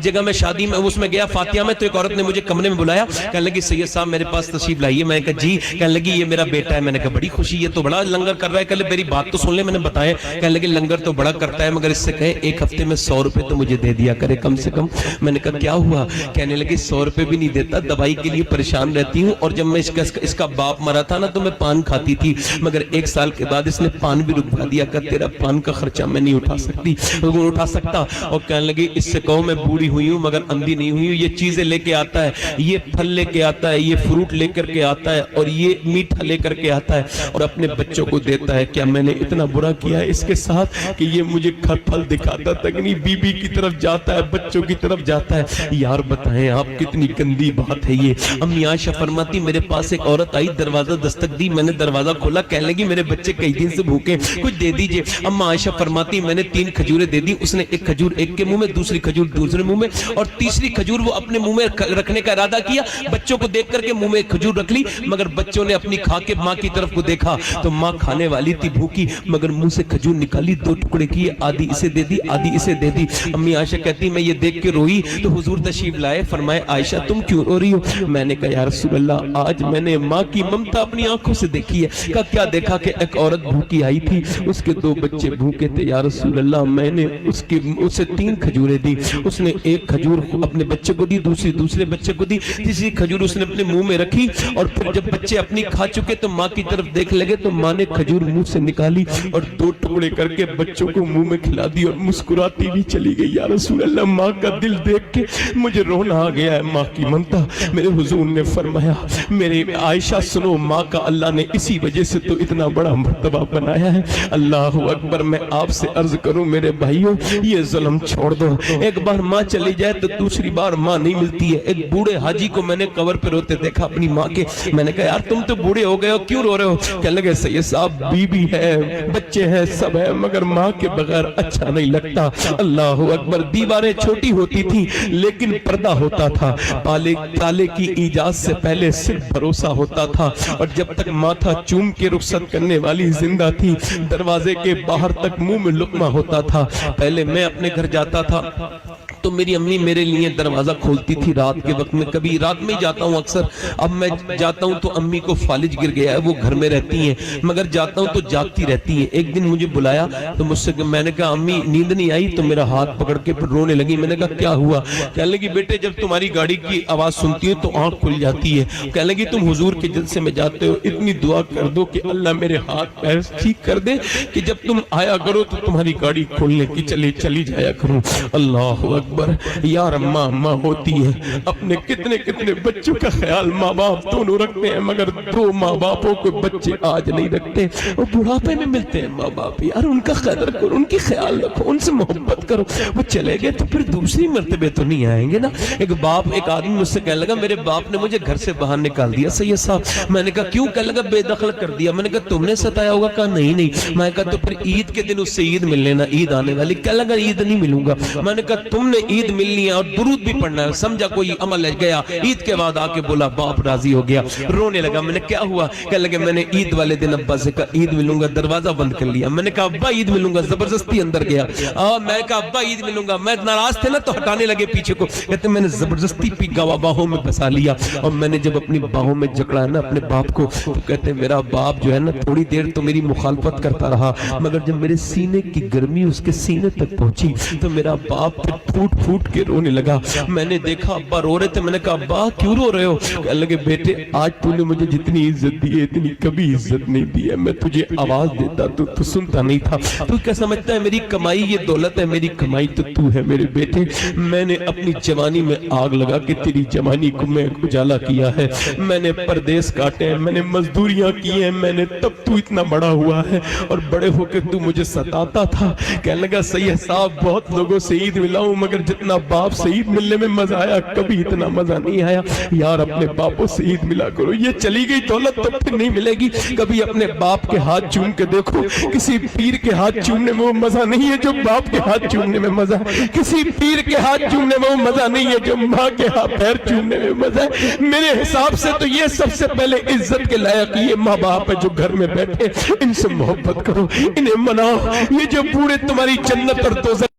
جگہ میں شادی میں اس میں گیا فاتحہ میں، تو ایک عورت نے مجھے کمرے میں بلایا، کہنے لگی سید صاحب میرے پاس تشریف لائیے. میں نے کہا جی. کہنے لگی یہ میرا بیٹا ہے. میں نے کہا بڑی خوشی، یہ تو بڑا لنگر کر رہا ہے. کہنے میری بات تو سن لے، میں نے بتایا. کہنے لگی لنگر تو بڑا کرتا ہے مگر اس سے کہے ایک ہفتے میں 100 روپے تو مجھے دے دیا کرے کم سے کم. میں نے کہا کیا ہوا؟ کہنے لگی 100 روپے بھی نہیں دیتا، دوائی کے لیے پریشان رہتی ہوں، اور جب میں اس کا باپ مرا تھا نا تو میں پان کھاتی تھی، مگر 1 سال کے بعد اس نے پان بھی رکھوا دیا کہ تیرا پان کا خرچہ میں نہیں اٹھا سکتا. اور کہنے لگی اس سے کہو میں بوڑھی ہوئی ہوں مگر اندھی نہیں ہوئی ہوں. یہ چیزیں لے کے آتا ہے، یہ پھل لے کے آتا ہے، یہ فروٹ لے کر کے آتا ہے، اور یہ میٹھا لے کر کے آتا ہے اور اپنے بچوں کو دیتا ہے. کیا میں نے اتنا برا کیا ہے اس کے ساتھ کہ یہ مجھے پھل دکھاتا تک نہیں، بی بی کی طرف جاتا ہے، بچوں کی طرف جاتا ہے. یار بتائیں آپ کتنی گندی بات ہے یہ. امی عائشہ فرماتی میرے پاس ایک عورت آئی، دروازہ دستک دی، میں نے دروازہ کھولا، کہنے لگی میرے بچے کئی دن سے بھوکے، کچھ دے دیجئے. اما عائشہ فرماتی میں نے 3 کھجوریں دے دی. اس نے ایک کھجور ایک کے منہ میں، دوسری کھجور دوسرے منہ میں، اور تیسری کھجور وہ اپنے منہ میں رکھنے کا ارادہ کیا. بچوں کو دیکھ کر کے منہ میں ایک کھجور رکھ لی، مگر بچوں نے اپنی کھا کے ماں کی طرف کو دیکھا تو ماں کھانے والی تھی بھوکی، مگر منہ سے کھجور نکالی، 2 ٹکڑے کیے، آدھی اسے دے دی آدھی اسے دے دی. امی عائشہ کہتی میں یہ دیکھ کے روئی تو حضور تشریف لائے، فرمائے عائشہ تم کیوں رو رہی ہو؟ میں نے کہا یا رسول اللہ آج میں نے ماں کی ممتا اپنی آنکھوں سے دیکھی ہے. کہا کیا دیکھا؟ کہ ایک عورت بھوکی آئی تھی، اس کے 2 بچے بھوکے تھے. یا رسول اللہ میں نے اسے 3 کھجوریں دی. اس نے ایک کھجور اپنے بچے کو دی، دوسرے بچے کو دی، تیسری کھجور اس نے اپنے منہ میں رکھی، اور پھر جب بچے اپنی کھا چکے تو ماں کی طرف دیکھ لگے تو ماں نے کھجور منہ سے نکالی اور 2 ٹکڑے کر کے بچوں کو منہ میں کھلا دی اور مسکراتی بھی چلی گئی. یا رسول اللہ ماں کا دل دیکھ کے مجھے رونا آ گیا ہے. ماں کی ممتا. میرے حضور نے فرمایا میرے عائشہ سنو، ماں کا اللہ نے اسی وجہ سے تو اتنا بڑا مرتبہ بنایا ہے. اللہ اکبر. میں آپ سے عرض کروں میرے بھائیوں یہ ظلم چھوڑ دو. ایک بار ماں چلی جائے تو دوسری بار ماں نہیں ملتی ہے. ایک بوڑھے حاجی کو میں نے قبر پہ روتے دیکھا اپنی ماں کے. میں نے کہا یار تم تو بوڑھے ہو گئے ہو کیوں رو رہے ہو؟ کہنے لگے سید صاحب بیوی ہے بچے ہیں سب ہے مگر ماں کے بغیر اچھا نہیں لگتا. اللہ اکبر. دیواریں چھوٹی ہوتی تھی لیکن پردہ ہوتا تھا. تالے کی ایجاد سے پہلے صرف بھروسہ ہوتا تھا، اور جب تک ماتھا چوم کے رخصت کرنے والی زندہ تھی دروازے کے باہر تک منہ میں لقمہ ہوتا تھا. پہلے میں اپنے گھر جاتا تھا تو میری امی میرے لیے دروازہ کھولتی تھی رات کے وقت میں. کبھی رات میں ہی جاتا ہوں اکثر. اب میں جاتا ہوں تو امی کو فالج گر گیا ہے، وہ گھر میں رہتی ہیں مگر جاتا ہوں تو جاگتی رہتی ہیں. ایک دن مجھے بلایا تو مجھ سے میں نے کہا امی نیند نہیں آئی؟ تو میرا ہاتھ پکڑ کے پھر رونے لگی. میں نے کہا کیا ہوا؟ کہنے لگی بیٹے جب تمہاری گاڑی کی آواز سنتی ہے تو آنکھ کھل جاتی ہے. کہنے لگی تم حضور کے جلسے میں جاتے ہو، اتنی دعا کر دو کہ اللہ میرے ہاتھ پیر ٹھیک کر دے کہ جب تم آیا کرو تو تمہاری گاڑی کھولنے کی چلی جایا کروں. اللہ اکبر. یار ماں ہوتی ہے، اپنے کتنے بچوں کا خیال ماں باپ دونوں رکھتے ہیں مگر 2 ماں باپوں کو بچے آج نہیں رکھتے. وہ بڑھاپے میں ملتے ہیں ماں باپ. یار ان کا قدر کرو، ان کی خیال رکھو، ان سے محبت کرو. وہ چلے گئے تو پھر دوسری مرتبے تو نہیں آئیں گے نا. ایک آدمی مجھ سے کہنے لگا میرے باپ نے مجھے گھر سے باہر نکال دیا سید صاحب. میں نے کہا کیوں؟ کہنے لگا بے دخل کر دیا. میں نے کہا تم نے ستایا ہوگا؟ کہا نہیں. میں نے کہا تو پھر عید کے دن اس سے عید مل لینا، عید آنے والی. کہنے لگا عید نہیں ملوں گا. میں نے کہا تم نے عید ملنی ہے اور درود بھی پڑھنا ہے. سمجھا کوئی عمل ہے گیا. عید کے بعد آ کے بولا باپ راضی ہو گیا، رونے لگا. میں نے کیا ہوا؟ کہنے لگے میں نے عید والے دن ابا سے کہا عید ملوں گا، دروازہ بند کر لیا. میں نے کہا ابا عید ملوں گا، زبردستی اندر گیا. میں کہا ابا عید ملوں گا. میں ناراض تھے نا تو ہٹانے لگے پیچھے کو. کہتے میں نے زبردستی باہوں میں بسا لیا. اور میں نے جب اپنی باہوں میں جکڑا نا اپنے باپ کو تو کہتے میرا باپ جو ہے نا تھوڑی دیر تو میری مخالفت کرتا رہا مگر جب میرے سینے کی گرمی اس کے سینے تک پہنچی تو میرا باپ پھر پھوٹ کے رونے لگا. میں نے دیکھا ابا رو رہے تھے. میں نے کہا ابا کیوں رو رہے ہو؟ کہنے لگے بیٹے آج تو نے مجھے جتنی عزت دی ہے اتنی کبھی عزت نہیں دی ہے. میں تجھے آواز دیتا تو سنتا نہیں تھا. تو کیا سمجھتا ہے میری کمائی یہ دولت ہے؟ میری کمائی تو ہے میرے بیٹے. میں نے اپنی جوانی میں آگ لگا کے تیری جوانی کو میں اجالا کیا ہے. میں نے پردیس کاٹے ہیں، میں نے مزدوریاں کی ہیں، میں نے تب تو اتنا بڑا ہوا ہے اور بڑے ہو کے تو مجھے ستاتا تھا. کہنے لگا سید صاحب بہت لوگوں سے عید ملا ہوں مگر جتنا باپ سے عید ملنے میں مزہ آیا کبھی اتنا مزہ نہیں آیا. یار اپنے باپوں سے عید ملا کرو. یہ چلی گئی دولت تو پھر نہیں ملے گی. کبھی اپنے باپ کے ہاتھ چوم کے دیکھو. کسی پیر کے ہاتھ چومنے میں وہ مزہ نہیں ہے جو باپ کے ہاتھ چومنے میں مزہ ہے. کسی پیر کے ہاتھ چومنے میں وہ مزہ نہیں ہے جو ماں کے ہاتھ پیر چومنے میں مزہ ہے. میرے حساب سے تو یہ سب سے پہلے عزت کے لائق یہ ماں باپ ہے جو گھر میں بیٹھے. ان سے محبت کرو، انہیں مناؤ. یہ جو بوڑھے تمہاری جنت اور دوزخ